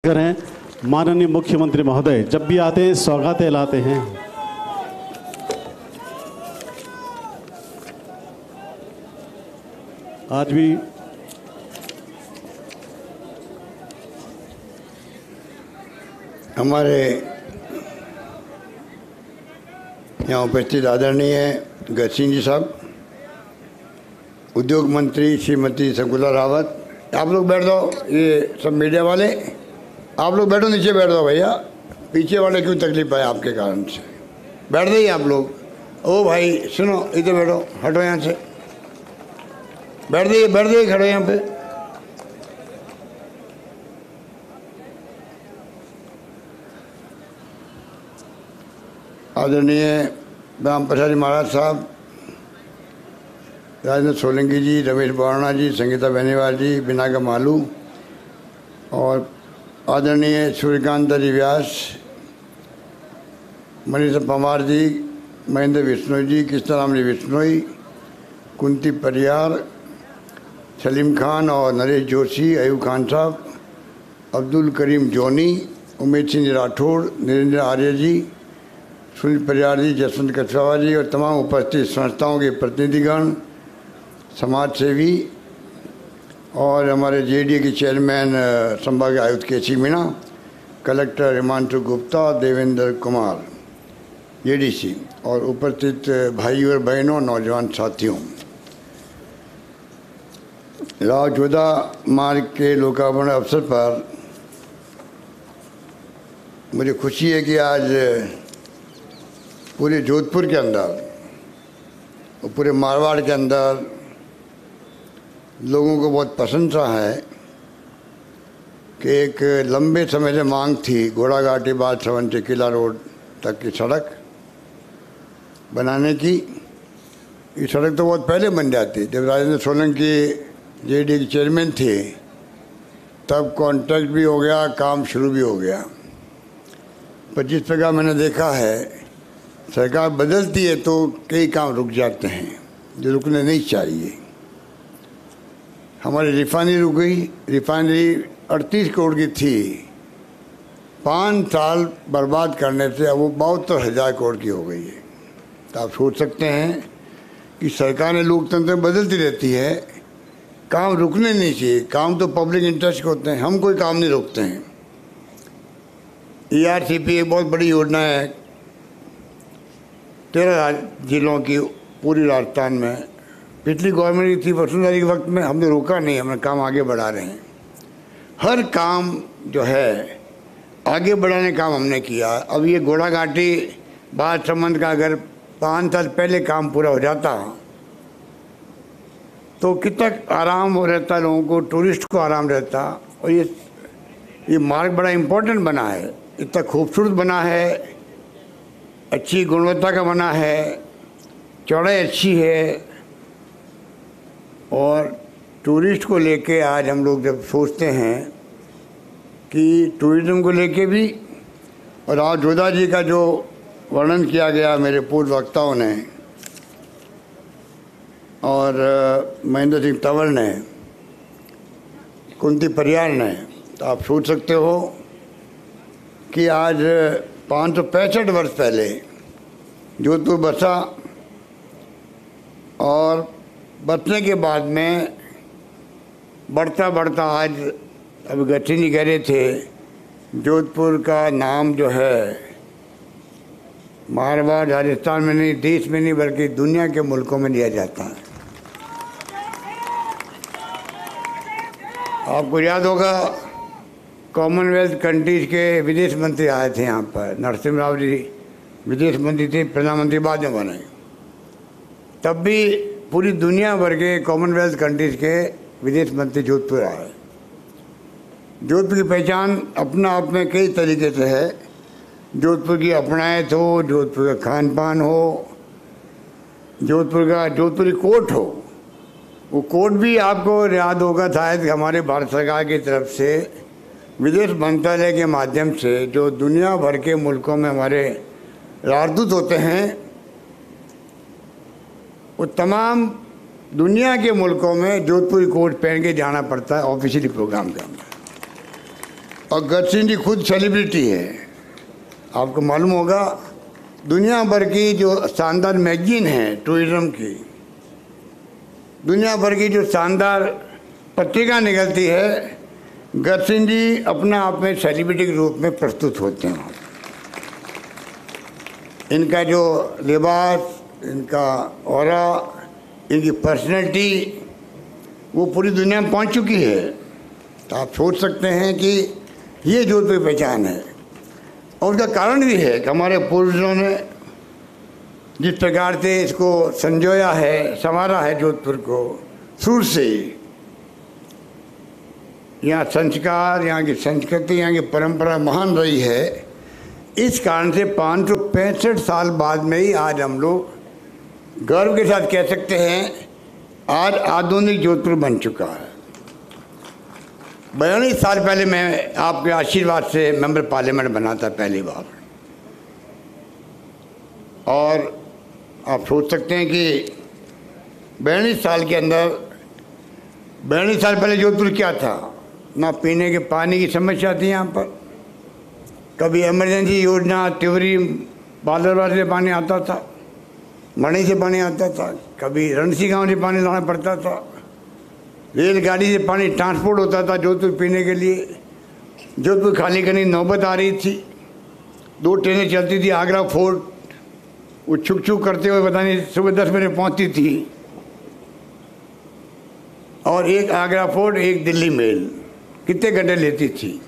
करें माननीय मुख्यमंत्री महोदय जब भी आते हैं सौगातें लाते हैं। आज भी हमारे यहाँ उपस्थित आदरणीय गजसिंह जी साहब, उद्योग मंत्री श्रीमती शकुंतला रावत, आप लोग बैठ जाओ। ये सब मीडिया वाले आप लोग बैठो, नीचे बैठ जाओ भैया, पीछे वाले क्यों तकलीफ है आपके कारण से, बैठ जाइए आप लोग। ओ भाई सुनो, इधर बैठो, हटो यहाँ से, बैठ जाइए खड़ो यहाँ पे। आदरणीय राम प्रसाद महाराज साहब, राजेंद्र सोलंकी जी, रमेश बोराना जी, संगीता बेनीवाल जी, बिनाका मालू और आदरणीय सूर्यकांत जी व्यास, मनीषा पवार जी, महेंद्र बिश्नोई जी, कृष्णाराम जी बिश्नोई, कुंती परियार, सलीम खान और नरेश जोशी, अयूब खान साहब, अब्दुल करीम जोनी, उमेश सिंह राठौड़, नरेंद्र आर्य जी, सुनील परियार जी, जसवंत कछवाहा जी और तमाम उपस्थित संस्थाओं के प्रतिनिधिगण, समाज सेवी और हमारे जेडीए के चेयरमैन संभाग आयुक्त केसी मीणा, कलेक्टर हिमांशु गुप्ता, देवेंद्र कुमार एडीसी और उपस्थित भाइयों और बहनों, नौजवान साथियों, राव जोधा मार्ग के लोकार्पण अवसर पर मुझे खुशी है कि आज पूरे जोधपुर के अंदर और पूरे मारवाड़ के अंदर लोगों को बहुत प्रशंसा है कि एक लंबे समय से मांग थी घोड़ाघाटी बालसवन से किला रोड तक की सड़क बनाने की। ये सड़क तो बहुत पहले बन जाती, जब राजेंद्र सोलंकी जेडीए के चेयरमैन थे तब कॉन्ट्रैक्ट भी हो गया, काम शुरू भी हो गया। पर जिस प्रकार मैंने देखा है, सरकार बदलती है तो कई काम रुक जाते हैं जो रुकने नहीं चाहिए। हमारी रिफाइनरी रुक गई, रिफाइनरी 38 करोड़ की थी, 5 साल बर्बाद करने से अब वो 72,000 करोड़ की हो गई है। तो आप सोच सकते हैं कि सरकारें लोकतंत्र बदलती रहती है, काम रुकने नहीं चाहिए। काम तो पब्लिक इंटरेस्ट के होते हैं, हम कोई काम नहीं रोकते हैं। ERCP एक बहुत बड़ी योजना है, 13 जिलों की पूरी राजस्थान में। पिछली गवर्नमेंट की थी वसुंधरा के वक्त में, हमने रोका नहीं, हमने काम आगे बढ़ा रहे हैं। हर काम जो है आगे बढ़ाने काम हमने किया। अब ये घोड़ाघाटी बालसमंद का अगर 5 साल पहले काम पूरा हो जाता तो कितना आराम हो रहता लोगों को, टूरिस्ट को आराम रहता। और ये मार्ग बड़ा इम्पोर्टेंट बना है, इतना खूबसूरत बना है, अच्छी गुणवत्ता का बना है, चौड़ाई अच्छी है। और टूरिस्ट को लेके आज हम लोग जब सोचते हैं कि टूरिज्म को लेके भी, और राव जोधा जी का जो वर्णन किया गया मेरे पूर्व वक्ताओं ने और महेंद्र सिंह तंवर ने, कुंती परियार ने, तो आप सोच सकते हो कि आज 565 वर्ष पहले जोधपुर बसा और बसने के बाद में बढ़ता बढ़ता आज, अभी गजसिंह जी कह रहे थे, जोधपुर का नाम जो है मारवाड़ राजस्थान में नहीं, देश में नहीं बल्कि दुनिया के मुल्कों में लिया जाता है। आपको याद होगा कॉमनवेल्थ कंट्रीज के विदेश मंत्री आए थे यहाँ पर, नरसिम्हा राव जी विदेश मंत्री थे, प्रधानमंत्री बाद में बने। तब भी पूरी दुनिया भर के कॉमनवेल्थ कंट्रीज के विदेश मंत्री जोधपुर आए। जोधपुर की पहचान अपना आप में कई तरीके से है। जोधपुर की अपनायत हो, जोधपुर का खान पान हो, जोधपुरी कोर्ट हो। वो कोर्ट भी आपको याद होगा शायद हमारे भारत सरकार की तरफ से विदेश मंत्रालय के माध्यम से जो दुनिया भर के मुल्कों में हमारे राजदूत होते हैं, वो तमाम दुनिया के मुल्कों में जोधपुरी कोट पहन के जाना पड़ता है ऑफिशियली प्रोग्राम के अंदर। और गज सिंह जी खुद सेलिब्रिटी है। आपको मालूम होगा दुनिया भर की जो शानदार मैगजीन है टूरिज्म की, दुनिया भर की जो शानदार पत्रिका निकलती है, गज सिंह जी अपने आप में सेलिब्रिटी के रूप में प्रस्तुत होते हैं। इनका जो लिबास, इनका ऑरा, इनकी पर्सनैलिटी वो पूरी दुनिया में पहुंच चुकी है। तो आप सोच सकते हैं कि ये जोधपुर की पहचान है। और उसका कारण भी है कि हमारे पूर्वजों ने जिस प्रकार से इसको संजोया है, संवारा है जोधपुर को शुरू से। यहाँ संस्कार, यहाँ की संस्कृति, यहाँ की परंपरा महान रही है। इस कारण से 565 साल बाद में ही आज हम लोग गर्व के साथ कह सकते हैं आज आधुनिक जोधपुर बन चुका है। 42 साल पहले मैं आपके आशीर्वाद से मेंबर पार्लियामेंट बना था पहली बार। और आप सोच सकते हैं कि 42 साल के अंदर, 42 साल पहले जोधपुर क्या था? ना पीने के पानी की समस्या थी यहाँ पर। कभी इमरजेंसी योजना तिवरी बालरवार से पानी आता था, मणि से पानी आता था, कभी रणसी गांव से पानी लाना पड़ता था, रेलगाड़ी से पानी ट्रांसपोर्ट होता था जोधपुर पीने के लिए। जोधपुर खाली करने की नौबत आ रही थी। 2 ट्रेनें चलती थी, आगरा फोर्ट, वो छुक छुक करते हुए पता नहीं सुबह 10 बजे पहुँचती थी, और एक आगरा फोर्ट, एक दिल्ली मेल, कितने घंटे लेती थी।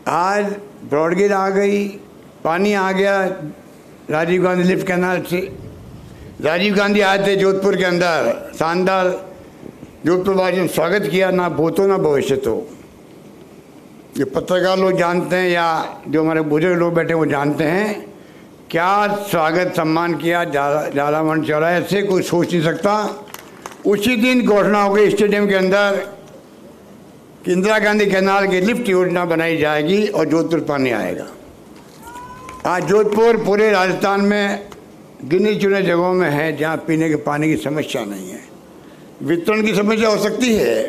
आज ब्रॉडगेज आ गई, पानी आ गया राजीव गांधी लिफ्ट कैनाल से। राजीव गांधी आए थे जोधपुर के अंदर, शानदार जोधपुर वासियों ने स्वागत किया, ना भूतो ना भविष्य। तो ये पत्रकार लोग जानते हैं या जो हमारे बुजुर्ग लोग बैठे वो जानते हैं क्या स्वागत सम्मान किया झालावाड़ चौराहे से, कोई सोच नहीं सकता। उसी दिन घोषणा हो गई स्टेडियम के अंदर कि इंदिरा गांधी कैनाल की लिफ्ट योजना बनाई जाएगी और जोधपुर पानी आएगा। आज जोधपुर पूरे राजस्थान में गिने चुने जगहों में है जहाँ पीने के पानी की समस्या नहीं है। वितरण की समस्या हो सकती है,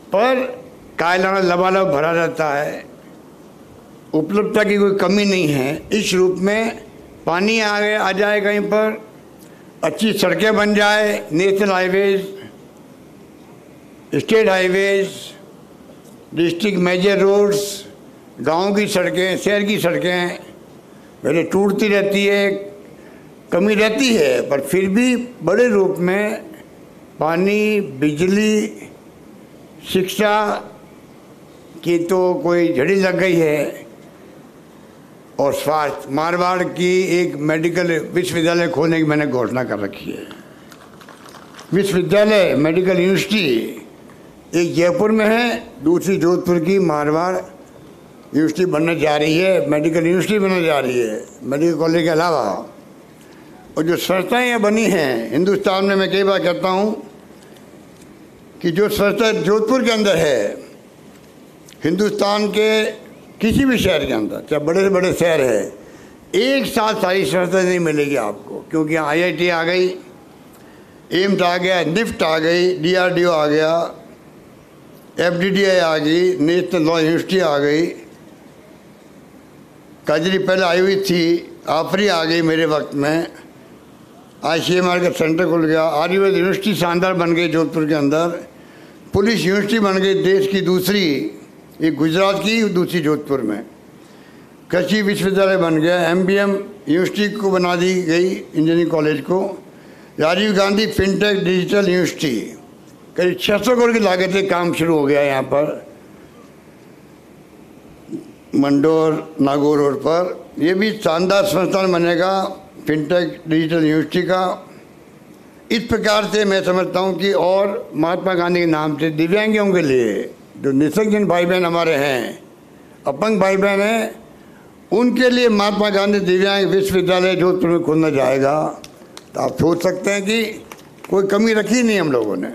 पर कायलाना लबालब भरा रहता है, उपलब्धता की कोई कमी नहीं है। इस रूप में पानी आ जाए, कहीं पर अच्छी सड़कें बन जाए, national highways, state highways, district major roads, गांव की सड़कें, शहर की सड़कें पहले टूटती रहती है, कमी रहती है, पर फिर भी बड़े रूप में पानी, बिजली, शिक्षा की तो कोई झड़ी लग गई है। और स्वास्थ्य, मारवाड़ की एक मेडिकल विश्वविद्यालय खोलने की मैंने घोषणा कर रखी है। विश्वविद्यालय, मेडिकल यूनिवर्सिटी एक जयपुर में है, दूसरी जोधपुर की मारवाड़ यूनिवर्सिटी बनने जा रही है, मेडिकल यूनिवर्सिटी बनने जा रही है मेडिकल कॉलेज के अलावा। और जो संस्थाएँ यहाँ बनी हैं हिंदुस्तान में, मैं कई बार कहता हूँ कि जो संस्था जोधपुर के अंदर है, हिंदुस्तान के किसी भी शहर के अंदर, चाहे बड़े से बड़े शहर है, एक साथ सारी संस्था नहीं मिलेगी आपको। क्योंकि IIT आ गई, एम्स आ गया, निफ्ट आ गई, DRDO आ गया, FDDI आ गई, नेशनल लॉ यूनिवर्सिटी आ गई, कजरी पहले आई हुई थी, आफरी आ गई मेरे वक्त में, ICMR का सेंटर खुल गया, आयुर्वेद यूनिवर्सिटी शानदार बन गई जोधपुर के अंदर, पुलिस यूनिवर्सिटी बन गई देश की दूसरी, एक गुजरात की, दूसरी जोधपुर में, कृषि विश्वविद्यालय बन गया, MBM यूनिवर्सिटी को बना दी गई, इंजीनियरिंग कॉलेज को, Rajiv Gandhi fintech digital university, करीब 600 करोड़ की लागत से काम शुरू हो गया यहाँ पर मंडोर नागौर रोड पर। ये भी शानदार संस्थान बनेगा फिनटेक डिजिटल यूनिवर्सिटी का। इस प्रकार से मैं समझता हूँ कि और महात्मा गांधी के नाम से दिव्यांगों के लिए, जो निसंगजन भाई बहन हमारे हैं, अपंग भाई बहन हैं, उनके लिए महात्मा गांधी दिव्यांग विश्वविद्यालय जोधपुर में खोलना जाएगा। तो आप सोच सकते हैं कि कोई कमी रखी नहीं हम लोगों ने।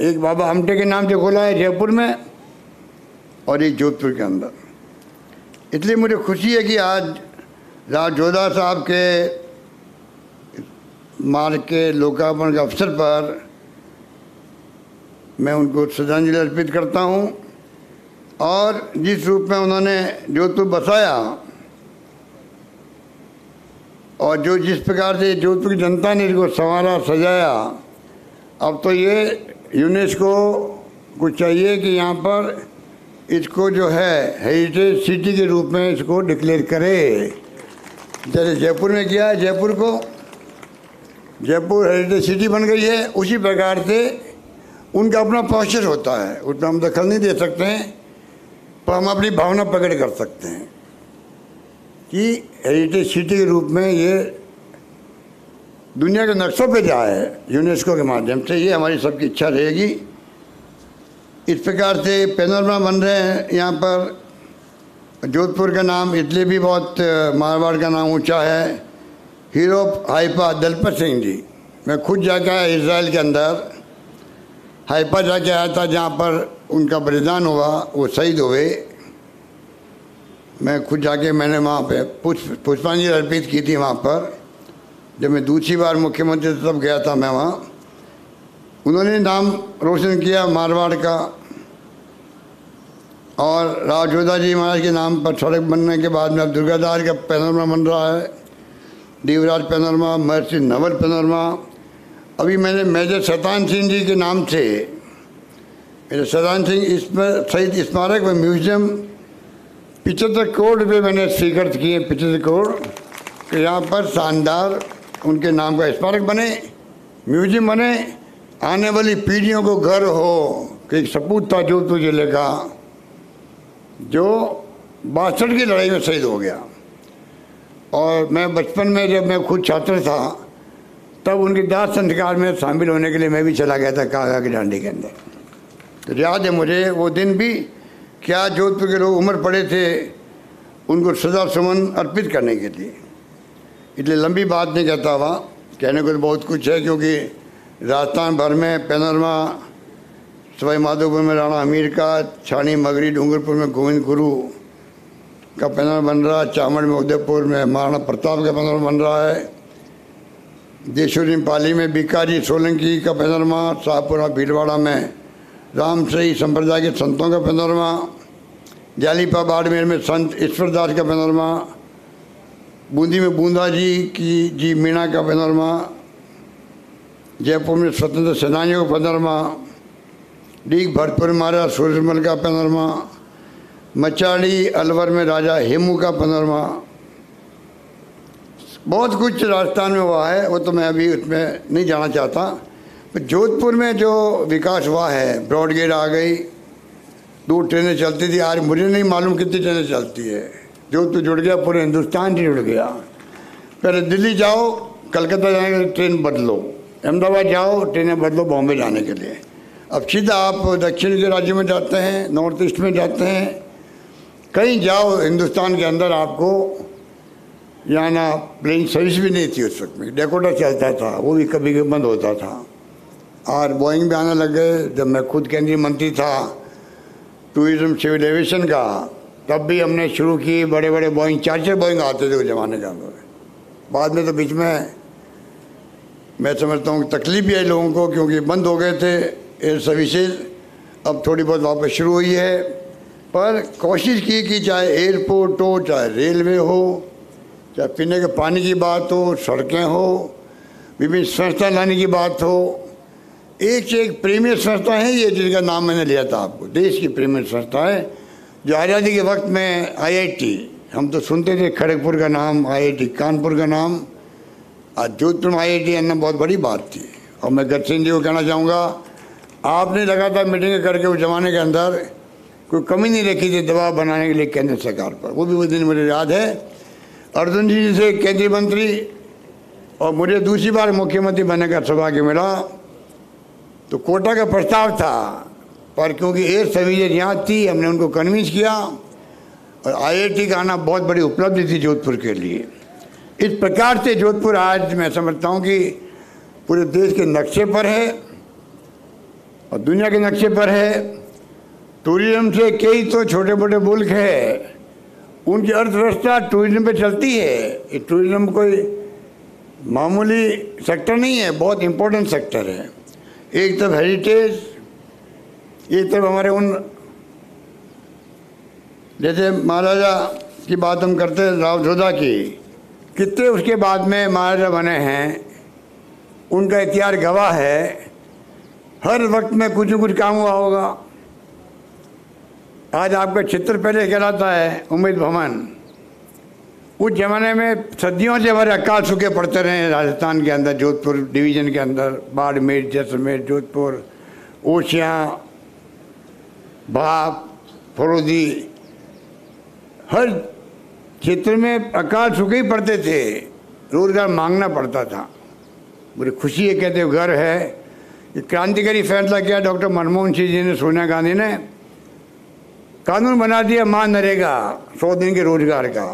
एक बाबा आमटे के नाम से खोला है जयपुर में और एक जोधपुर के अंदर। इसलिए मुझे खुशी है कि आज राव जोधा साहब के मार्ग के लोकार्पण के अवसर पर मैं उनको श्रद्धांजलि अर्पित करता हूं। और जिस रूप में उन्होंने जोधपुर बसाया और जो जिस प्रकार से जोधपुर की जनता ने इसको संवारा सजाया, अब तो ये यूनेस्को को चाहिए कि यहाँ पर इसको जो है हेरिटेज सिटी के रूप में इसको डिक्लेयर करे। जैसे जयपुर में किया है, जयपुर हेरिटेज सिटी बन गई है, उसी प्रकार से उनका अपना प्रोसेस होता है, उसमें हम दखल नहीं दे सकते हैं, पर हम अपनी भावना प्रकट कर सकते हैं कि हेरिटेज सिटी के रूप में ये दुनिया के नक्शों पे जाए यूनेस्को के माध्यम से। ये हमारी सबकी इच्छा रहेगी। इस प्रकार से पैनोरमा बन रहे हैं यहाँ पर। जोधपुर का नाम इसलिए भी बहुत मारवाड़ का नाम ऊंचा है। हीरो हाइफा दलपत सिंह जी, मैं खुद जाके आया इजराइल के अंदर, हाइफा जाके आया था जहाँ पर उनका बलिदान हुआ, वो शहीद हुए। मैं खुद जाके मैंने वहाँ पे पुष्पांजलि अर्पित की थी वहाँ पर। जब मैं दूसरी बार मुख्यमंत्री तब गया था मैं वहाँ। उन्होंने नाम रोशन किया मारवाड़ का, और राव जोधा जी महाराज के नाम पर सड़क बनने के बाद में अब दुर्गादास का पैनोरमा बन रहा है, देवराज पैनोरमा, महर्षि नवल पैनोरमा। अभी मैंने मेजर शैतान सिंह जी के नाम से, मेजर शैतान सिंह इसमें शहीद स्मारक व म्यूजियम 75 करोड़ रुपये मैंने स्वीकृत किए, 75 करोड़, कि यहाँ पर शानदार उनके नाम का स्मारक बने, म्यूजियम बने, आने वाली पीढ़ियों को गर्व हो कि एक सपूत था जोधपुर जिले का जो 62 की लड़ाई में शहीद हो गया। और मैं बचपन में जब मैं खुद छात्र था तब उनके दाह संस्कार में शामिल होने के लिए मैं भी चला गया था कागा की डांडी के अंदर। तो याद है मुझे वो दिन भी, क्या जोधपुर के लोग उम्र पड़े थे उनको श्रद्धा सुमन अर्पित करने के लिए। इसलिए लंबी बात नहीं कहता हुआ, कहने को तो बहुत कुछ है, क्योंकि राजस्थान भर में पैनोरमा, सवाई माधोपुर में राणा हमीर का, छानी मगरी डूंगरपुर में गोविंद गुरु का पैनोरमा बन रहा है, चामड़ में उदयपुर में महाराणा प्रताप का पैनोरमा बन रहा है, देशोरी पाली में बीकाजी सोलंकी का पैनोरमा, शाहपुरा भीलवाड़ा में रामसई संप्रदाय के संतों का पैनोरमा, जालीपा बाड़मेर में संत ईश्वरदास का पैनोरमा, बूंदी में बूंदा जी मीणा का पैनोरमा, जयपुर में स्वतंत्र सेनानियों का पैनोरमा, डीग भरतपुर में महाराजा सूरजमल का पैनोरमा, मचाड़ी अलवर में राजा हेमू का पैनोरमा। बहुत कुछ राजस्थान में हुआ है, वो तो मैं अभी उसमें नहीं जाना चाहता। पर जोधपुर में जो विकास हुआ है, ब्रॉड गेज आ गई, 2 ट्रेनें चलती थी, आज मुझे नहीं मालूम कितनी ट्रेनें चलती है। जोधपुर जुड़ गया, पूरे हिंदुस्तान से जुड़ गया। पहले दिल्ली जाओ, कलकत्ता जाने के लिए ट्रेन बदलो, अहमदाबाद जाओ ट्रेनें बदलो बॉम्बे जाने के लिए। अब सीधा आप दक्षिण के राज्यों में जाते हैं, नॉर्थ ईस्ट में जाते हैं, कहीं जाओ हिंदुस्तान के अंदर आपको यहाँ ना प्लेन सर्विस भी नहीं थी उस वक्त में। डेकोटा चलता था, वो भी कभी कभी बंद होता था, और बोइंग भी आने लग गए। जब मैं खुद केंद्रीय मंत्री था टूरिज्म सिविल एविएशन का, तब भी हमने शुरू की, बड़े बड़े बोइंग 4-4 बोइंग आते थे उस जमाने के अंदर। बाद में तो बीच में मैं समझता हूँ तकलीफ भी आई लोगों को, क्योंकि बंद हो गए थे एयर सर्विसेज। अब थोड़ी बहुत वापस शुरू हुई है, पर कोशिश की कि चाहे एयरपोर्ट हो, चाहे रेलवे हो, चाहे पीने के पानी की बात हो, सड़कें हो, विभिन्न संस्था लाने की बात हो, एक से एक प्रीमियर संस्था है ये, जिनका नाम मैंने लिया था आपको, देश की प्रीमियर संस्था है। जो आज़ादी के वक्त में IIT, हम तो सुनते थे खड़गपुर का नाम, IIT कानपुर का नाम, आज जोधपुर में IIT आना बहुत बड़ी बात थी। और मैं गज सिंह जी को कहना चाहूँगा, आपने लगातार मीटिंगें करके उस जमाने के अंदर कोई कमी नहीं रखी थी दबाव बनाने के लिए केंद्र सरकार पर। वो दिन मुझे याद है। अर्जुन जी से केंद्रीय मंत्री और मुझे दूसरी बार मुख्यमंत्री बनने का सौभाग्य मिला, तो कोटा का प्रस्ताव था, पर क्योंकि एयर सर्विसेज यहाँ थी, हमने उनको कन्विंस किया, और IIT का आना बहुत बड़ी उपलब्धि थी जोधपुर के लिए। इस प्रकार से जोधपुर आज मैं समझता हूँ कि पूरे देश के नक्शे पर है और दुनिया के नक्शे पर है। टूरिज्म से कई तो छोटे मोटे मुल्क है, उनकी अर्थव्यवस्था टूरिज्म पे चलती है। ये टूरिज्म कोई मामूली सेक्टर नहीं है, बहुत इम्पोर्टेंट सेक्टर है। एक तरफ हेरिटेज, एक तरफ हमारे उन जैसे महाराजा की बात हम करते हैं, राव जोधा की, कितने उसके बाद में महाराजा बने हैं, उनका इतिहास गवाह है। हर वक्त में कुछ न कुछ काम हुआ होगा। आज आपका चित्र पहले कहलाता है उम्मीद भवन। उस जमाने में सदियों से हमारे अकाल सूखे पड़ते रहे राजस्थान के अंदर, जोधपुर डिवीज़न के अंदर, बाड़मेर, जैसलमेर, जोधपुर, ओसियाँ, भाप, फरोदी, हर क्षेत्र में अकाल सूखे ही पड़ते थे। रोजगार मांगना पड़ता था। मुझे खुशी है, कहते हुए गर्व है कि क्रांतिकारी फैसला किया डॉक्टर मनमोहन सिंह जी ने, सोनिया गांधी ने, कानून बना दिया महानरेगा 100 दिन के रोजगार का,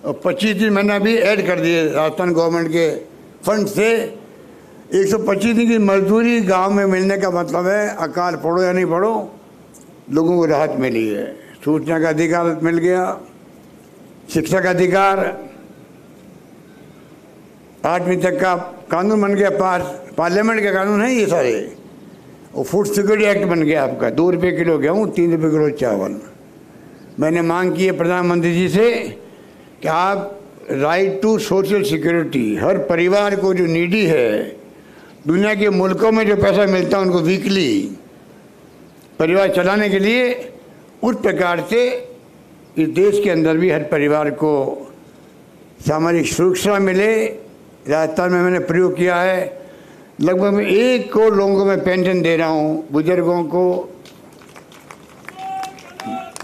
और 25 दिन महीना भी ऐड कर दिए राजस्थान गवर्नमेंट के फंड से। 125 दिन की मजदूरी गांव में मिलने का मतलब है अकाल पढ़ो या नहीं पढ़ो, लोगों को राहत मिली है। सूचना का अधिकार मिल गया, शिक्षा का अधिकार, 8वीं तक का कानून बन गया पास, पार्लियामेंट का कानून है ये सारे। और फूड सिक्योरिटी एक्ट बन गया आपका, 2 रुपये किलो गेहूँ, 3 रुपये किलो चावल। मैंने मांग की है प्रधानमंत्री जी से कि आप राइट टू सोशल सिक्योरिटी, हर परिवार को जो नीडी है, दुनिया के मुल्कों में जो पैसा मिलता है उनको वीकली परिवार चलाने के लिए, उस प्रकार से इस देश के अंदर भी हर परिवार को सामाजिक सुरक्षा मिले। राजस्थान में मैंने प्रयोग किया है, लगभग मैं 1 करोड़ लोगों को मैं पेंशन दे रहा हूँ, बुजुर्गों को,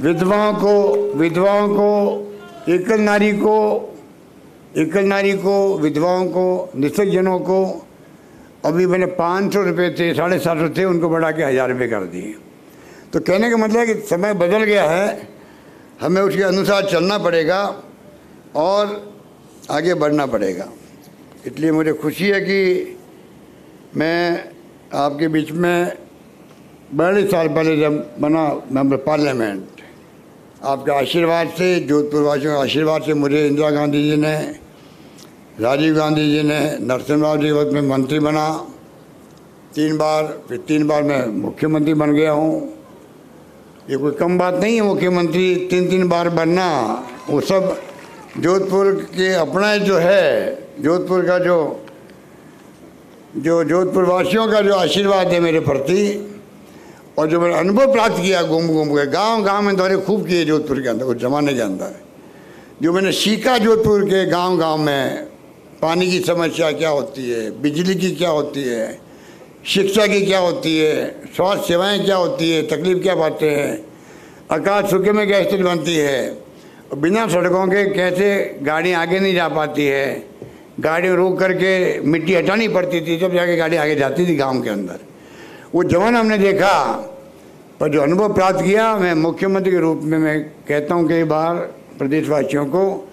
विधवाओं को, एकल नारी को, विधवाओं को, निःशक्तजनों को। अभी मैंने 500 रुपये थे, 750 थे, उनको बढ़ा के 1000 रुपये कर दिए। तो कहने का मतलब है कि समय बदल गया है, हमें उसके अनुसार चलना पड़ेगा और आगे बढ़ना पड़ेगा। इसलिए मुझे खुशी है कि मैं आपके बीच में बड़े साल पहले जब बना मेंबर पार्लियामेंट, आपके आशीर्वाद से, जोधपुर वासियों के आशीर्वाद से मुझे इंदिरा गांधी जी ने, राजीव गांधी जी ने, नरसिम्हा जी के वक्त में मंत्री बना 3 बार, फिर 3 बार मैं मुख्यमंत्री बन गया हूँ। ये कोई कम बात नहीं है, मुख्यमंत्री 3 बार बनना। वो सब जोधपुर के अपना जो है, जोधपुर का जो जोधपुर वासियों का जो आशीर्वाद है मेरे प्रति, और जो मैंने अनुभव प्राप्त किया घूम के, गांव में दौरे खूब किए जोधपुर के अंदर, उस जमाने के अंदर जो मैंने सीखा जोधपुर के गांव में, पानी की समस्या क्या होती है, बिजली की क्या होती है, शिक्षा की क्या होती है, स्वास्थ्य सेवाएं क्या होती है, तकलीफ क्या पाते हैं, अकाल सूखे में क्या स्थिति बनती है, बिना सड़कों के कैसे गाड़ी आगे नहीं जा पाती है, गाड़ी रोक करके मिट्टी हटानी पड़ती थी, तब जाके गाड़ी आगे जाती थी गांव के अंदर। वो जवान हमने देखा, पर जो अनुभव प्राप्त किया, मैं मुख्यमंत्री के रूप में मैं कहता हूँ कई बार प्रदेशवासियों को,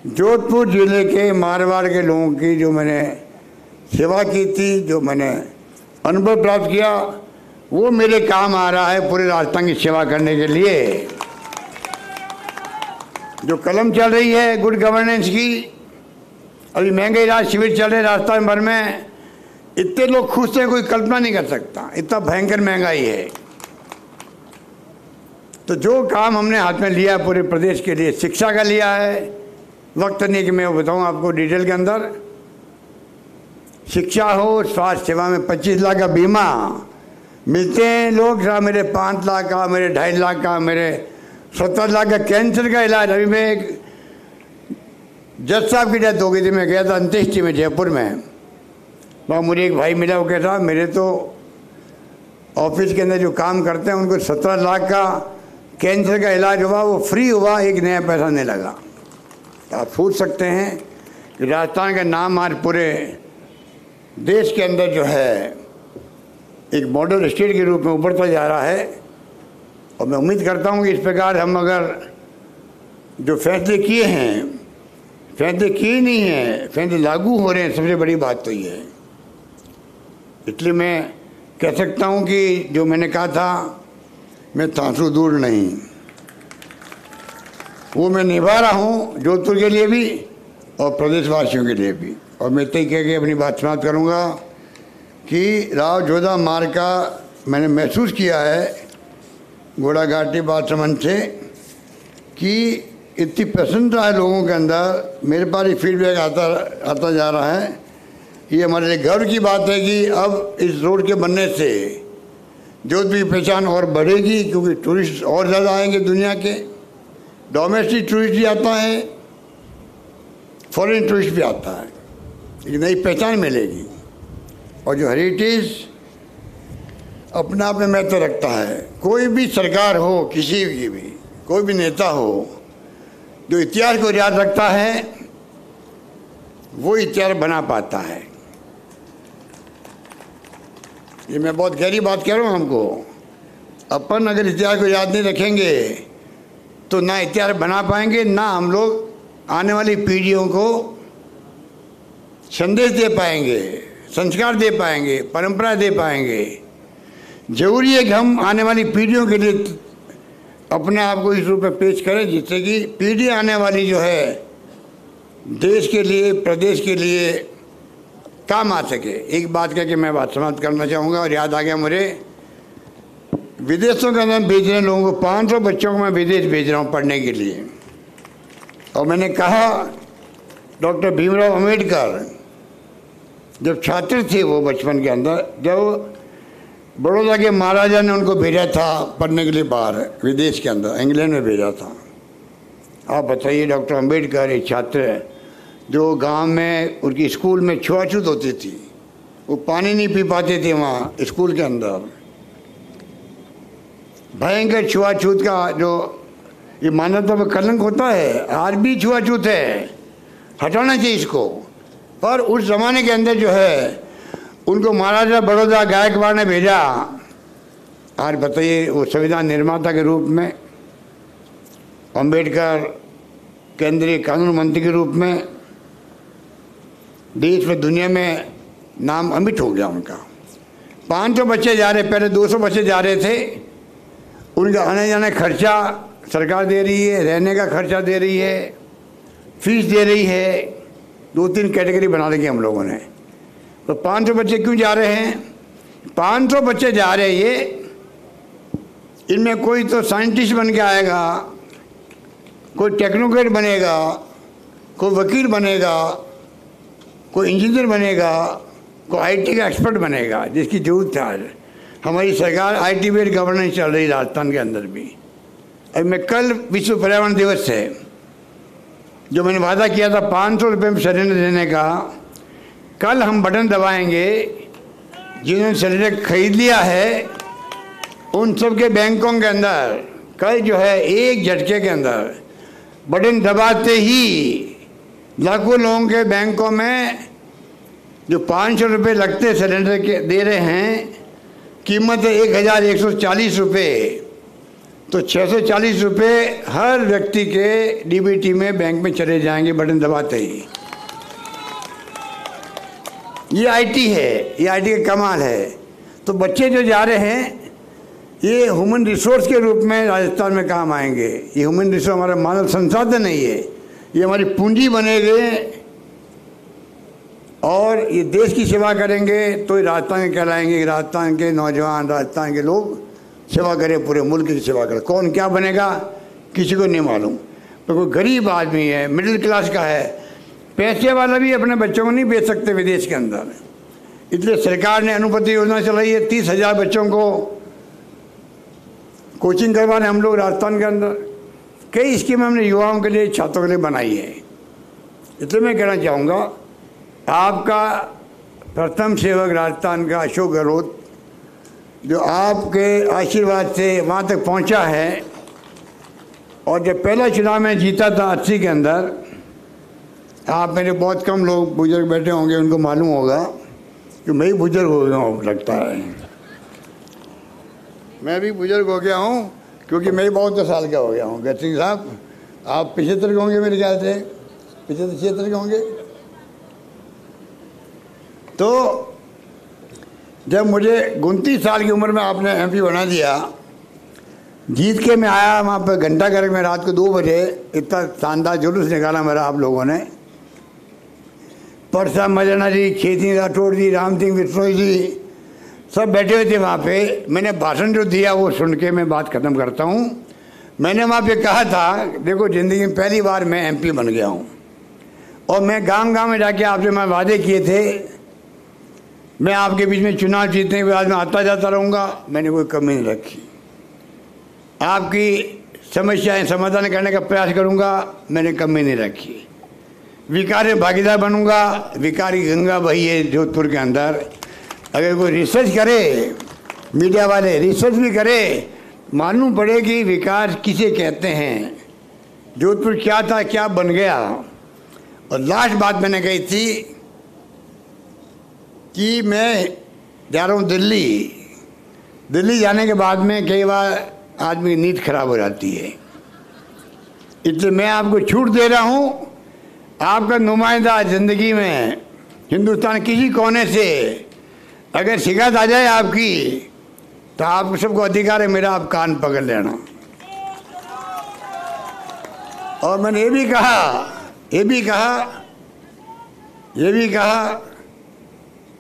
जोधपुर जिले के मारवाड़ के लोगों की जो मैंने सेवा की थी, जो मैंने अनुभव प्राप्त किया, वो मेरे काम आ रहा है पूरे राजस्थान की सेवा करने के लिए। जो कलम चल रही है गुड गवर्नेंस की, अभी महंगाई राज शिविर चल रहे राजस्थान भर में, इतने लोग खुश हैं कोई कल्पना नहीं कर सकता, इतना भयंकर महंगाई है। तो जो काम हमने हाथ में लिया पूरे प्रदेश के लिए, शिक्षा का लिया है, वक्त नहीं कि मैं बताऊं आपको डिटेल के अंदर। शिक्षा हो, स्वास्थ्य सेवा में 25 लाख का बीमा मिलते हैं लोग, जहाँ मेरे 5 लाख का, मेरे 2.5 लाख का, मेरे 70 लाख का कैंसर का इलाज। अभी मैं एक जज साहब की डेथ हो गई थी, मैं गया था अंत्येष्टि में जयपुर में, वहाँ मुझे एक भाई मिला, वो कहता मेरे तो ऑफिस के अंदर जो काम करते हैं उनको 17 लाख का कैंसर का इलाज हुआ, वो फ्री हुआ, एक नया पैसा नहीं लगा। आप सोच सकते हैं कि राजस्थान का नाम आज पूरे देश के अंदर जो है एक मॉडल स्टेट के रूप में उभरता जा रहा है। और मैं उम्मीद करता हूँ कि इस प्रकार हम अगर जो फैसले किए हैं, फैसले किए नहीं हैं, फैसले लागू हो रहे हैं, सबसे बड़ी बात तो ये है। इसलिए मैं कह सकता हूँ कि जो मैंने कहा था, मैं तांसू दूर नहीं, वो मैं निभा रहा हूँ जोधपुर के लिए भी और प्रदेशवासियों के लिए भी। और मैं इतना ही कह के अपनी बात समाप्त करूँगा कि राव जोधा मार्ग का मैंने महसूस किया है घोड़ाघाटी बादसमंद से, कि इतनी प्रसन्नता है लोगों के अंदर। मेरे पास एक फीडबैक आता जा रहा है। ये हमारे लिए गर्व की बात है कि अब इस रोड के बनने से जोधपुर की पहचान और बढ़ेगी, क्योंकि टूरिस्ट और ज़्यादा आएंगे। दुनिया के डोमेस्टिक टूरिस्ट भी आता है, फॉरेन टूरिस्ट भी आता है, एक नई पहचान मिलेगी। और जो हेरिटेज अपने आप में महत्व रखता है। कोई भी सरकार हो, किसी की भी, कोई भी नेता हो, जो इतिहास को याद रखता है वो इतिहास बना पाता है। ये मैं बहुत गहरी बात कह रहा हूँ हमको। अपन अगर इतिहास को याद नहीं रखेंगे तो ना इतिहास बना पाएंगे, ना हम लोग आने वाली पीढ़ियों को संदेश दे पाएंगे, संस्कार दे पाएंगे, परंपरा दे पाएंगे। जरूरी है कि हम आने वाली पीढ़ियों के लिए अपने आप को इस रूप में पेश करें जिससे कि पीढ़ी आने वाली जो है देश के लिए, प्रदेश के लिए काम आ सके। एक बात कह के मैं बात समाप्त करना चाहूँगा। और याद आ गया मुझे, विदेशों के अंदर भेज रहे लोगों को, 500 बच्चों को मैं विदेश भेज रहा हूँ पढ़ने के लिए। और मैंने कहा डॉक्टर भीमराव अंबेडकर जब छात्र थे, वो बचपन के अंदर, जब बड़ौदा के महाराजा ने उनको भेजा था पढ़ने के लिए बाहर विदेश के अंदर, इंग्लैंड में भेजा था। आप बताइए, डॉक्टर अंबेडकर एक छात्र जो गांव में उनकी स्कूल में छुआछूत होती थी, वो पानी नहीं पी पाते थे वहाँ स्कूल के अंदर। भयंकर छुआछूत का जो ये मानवता पर कलंक होता है, आज भी छुआछूत है, हटाना चाहिए इसको। पर उस ज़माने के अंदर जो है उनको महाराजा बड़ौदा गायकवाड़ ने भेजा। आज बताइए, वो संविधान निर्माता के रूप में, अंबेडकर केंद्रीय कानून मंत्री के रूप में देश में, दुनिया में नाम अमिट हो गया उनका। 500 बच्चे जा रहे, पहले 200 बच्चे जा रहे थे। उनका आने जाने खर्चा सरकार दे रही है, रहने का खर्चा दे रही है, फीस दे रही है। 2-3 कैटेगरी बना रखी हम लोगों ने। तो 500 बच्चे क्यों जा रहे हैं? 500 बच्चे जा रहे हैं, ये इनमें कोई तो साइंटिस्ट बन के आएगा, कोई टेक्नोक्रेट बनेगा, कोई वकील बनेगा, कोई इंजीनियर बनेगा, कोई आईटी का एक्सपर्ट बनेगा, जिसकी जरूरत है। आज हमारी सरकार आईटी बेस्ड गवर्नेंस चल रही है राजस्थान के अंदर भी। अभी मैं कल विश्व पर्यावरण दिवस है, जो मैंने वादा किया था 500 रुपये में सिलेंडर देने का, कल हम बटन दबाएंगे। जिन्होंने सिलेंडर खरीद लिया है उन सब के बैंकों के अंदर कल जो है एक झटके के अंदर बटन दबाते ही लाखों लोगों के बैंकों में जो 500 रुपये लगते सिलेंडर के दे रहे हैं, कीमत है 1140 रुपये, तो 640 रुपये हर व्यक्ति के डीबीटी में बैंक में चले जाएंगे बटन दबाते ही। ये आईटी है, ये आईटी का कमाल है। तो बच्चे जो जा रहे हैं ये ह्यूमन रिसोर्स के रूप में राजस्थान में काम आएंगे। ये ह्यूमन रिसोर्स हमारा मानव संसाधन नहीं है, ये हमारी पूंजी बनेंगे और ये देश की सेवा करेंगे तो ये राजस्थान के कहलाएंगे। राजस्थान के नौजवान, राजस्थान के लोग सेवा करें, पूरे मुल्क की सेवा करें। कौन क्या बनेगा किसी को नहीं मालूम। तो कोई गरीब आदमी है, मिडिल क्लास का है, पैसे वाला भी अपने बच्चों को नहीं भेज सकते विदेश के अंदर। इसलिए सरकार ने अनुपति योजना चलाई है। 30,000 बच्चों को कोचिंग करवा रहे हम लोग राजस्थान के अंदर। कई स्कीम हमने युवाओं के लिए, छात्रों के लिए बनाई है। इसलिए मैं कहना चाहूँगा, आपका प्रथम सेवक राजस्थान का अशोक गहलोत जो आपके आशीर्वाद से वहाँ तक पहुँचा है, और जब पहला चुनाव में जीता था 80 के अंदर, आप मेरे बहुत कम लोग बुजुर्ग बैठे होंगे, उनको मालूम होगा कि मैं ही बुजुर्ग हो गया हूँ लगता है। मैं भी बुजुर्ग हो गया हूँ क्योंकि मैं ही बहुत साल का हो गया हूँ। गज सिंह साहब, आप 75 के होंगे मेरे ख्याल से, 75-76 के होंगे। तो जब मुझे 29 साल की उम्र में आपने एमपी बना दिया, जीत के मैं आया वहाँ पर घंटा घर में रात को 2 बजे, इतना शानदार जुलूस निकाला मेरा आप लोगों ने। परसा मजना जी, खेती राठौड़ जी, राम सिंह बिश्नोई जी सब बैठे हुए थे वहाँ पे। मैंने भाषण जो दिया वो सुन के मैं बात ख़त्म करता हूँ। मैंने वहाँ पे कहा था, देखो ज़िंदगी में पहली बार मैं एमपी बन गया हूँ और मैं गांव-गांव में जाके आपसे मैं वादे किए थे, मैं आपके बीच में चुनाव जीतने के बाद में आता जाता रहूँगा। मैंने कोई कमी नहीं रखी। आपकी समस्याएं समाधान करने का प्रयास करूँगा, मैंने कमी नहीं रखी। विकास में भागीदार बनूँगा। विकारी गंगा बही है जोधपुर के अंदर। अगर कोई रिसर्च करे, मीडिया वाले रिसर्च भी करे, मालूम पड़े कि विकास किसे कहते हैं, जोधपुर क्या था क्या बन गया। और लास्ट बात मैंने कही थी कि मैं जा रहा हूँ दिल्ली जाने के बाद में कई बार आदमी की नींद खराब हो जाती है, इसलिए मैं आपको छूट दे रहा हूँ। आपका नुमाइंदा ज़िंदगी में हिंदुस्तान किसी कोने से अगर शिकायत आ जाए आपकी, तो आप सबको अधिकार है मेरा, आप कान पकड़ लेना। और मैंने ये भी कहा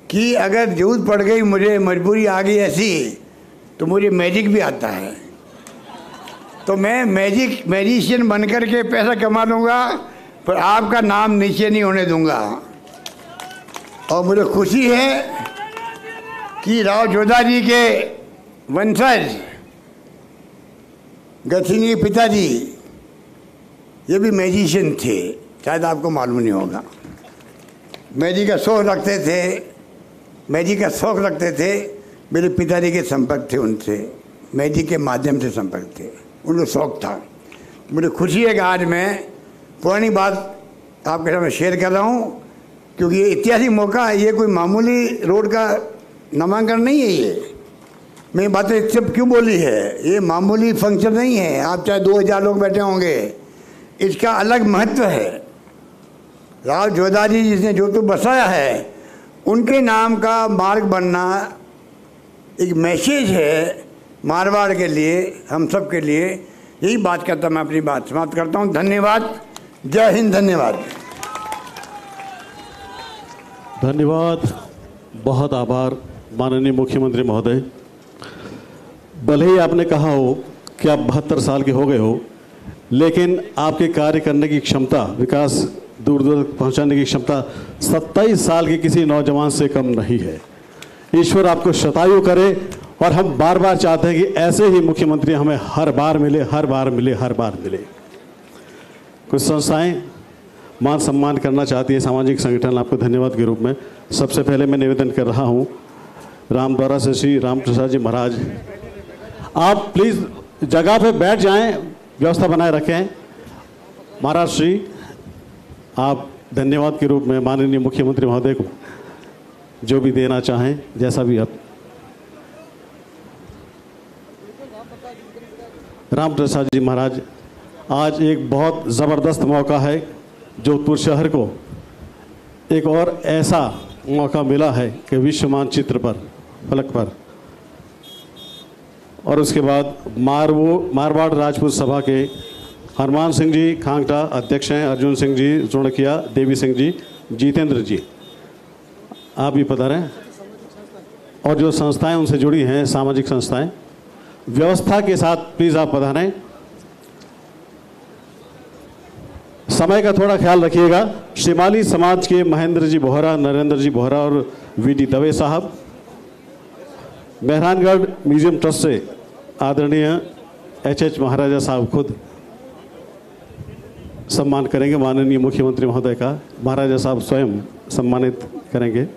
कि अगर जरूरत पड़ गई, मुझे मजबूरी आ गई ऐसी, तो मुझे मैजिक भी आता है, तो मैं मैजिशियन बनकर के पैसा कमा लूँगा, पर आपका नाम नीचे नहीं होने दूंगा। और मुझे खुशी है कि राव जोधा जी के वंशज गथिनी के पिताजी ये भी मैजिशियन थे, शायद आपको मालूम नहीं होगा। मैजिक का शौक रखते थे। मेरे पिताजी के संपर्क थे उनसे, मैजिक के माध्यम से संपर्क थे, उनको शौक था। मुझे खुशी है कि आज मैं पुरानी बात आपके सामने शेयर कर रहा हूँ, क्योंकि ये ऐतिहासिक मौका है। ये कोई मामूली रोड का नामांकन नहीं है। ये मैं बातें सब क्यों बोली है, ये मामूली फंक्शन नहीं है। आप चाहे 2000 लोग बैठे होंगे, इसका अलग महत्व है। राव जोधा जी जिसने जोधपुर बसाया है, उनके नाम का मार्ग बनना एक मैसेज है मारवाड़ के लिए, हम सब के लिए। यही बात करता मैं अपनी बात समाप्त करता हूँ। धन्यवाद। जय हिंद। धन्यवाद। बहुत आभार माननीय मुख्यमंत्री महोदय। भले ही आपने कहा हो कि आप 72 साल के हो गए हो, लेकिन आपके कार्य करने की क्षमता, विकास दूर दूर पहुंचाने की क्षमता 27 साल के किसी नौजवान से कम नहीं है। ईश्वर आपको शतायु करे, और हम बार बार चाहते हैं कि ऐसे ही मुख्यमंत्री हमें हर बार मिले। कुछ संस्थाएं मान सम्मान करना चाहती है, सामाजिक संगठन, आपको धन्यवाद के रूप में। सबसे पहले मैं निवेदन कर रहा हूं रामद्वारा से श्री राम प्रसाद जी महाराज, आप प्लीज़ जगह पे बैठ जाएं, व्यवस्था बनाए रखें। महाराज श्री, आप धन्यवाद के रूप में माननीय मुख्यमंत्री महोदय को जो भी देना चाहें, जैसा भी आप। राम प्रसाद जी महाराज, आज एक बहुत ज़बरदस्त मौका है, जोधपुर शहर को एक और ऐसा मौका मिला है कि विश्व मानचित्र पर, फलक पर। और उसके बाद मारवाड़ राजपूत सभा के हनुमान सिंह जी खांगटा अध्यक्ष हैं, अर्जुन सिंह जी जोड़किया, देवी सिंह जी, जितेंद्र जी, आप भी पधारें। और जो संस्थाएं उनसे जुड़ी हैं, सामाजिक संस्थाएं, व्यवस्था के साथ प्लीज़ आप पधारें। समय का थोड़ा ख्याल रखिएगा। शिमाली समाज के महेंद्र जी बोहरा, नरेंद्र जी बोहरा और वीडी दवे साहब, मेहरानगढ़ म्यूजियम ट्रस्ट से आदरणीय एच महाराजा साहब खुद सम्मान करेंगे माननीय मुख्यमंत्री महोदय का। महाराजा साहब स्वयं सम्मानित करेंगे।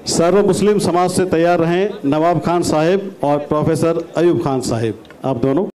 सर्व मुस्लिम समाज से तैयार रहें नवाब खान साहिब और प्रोफेसर अयूब खान साहिब, आप दोनों।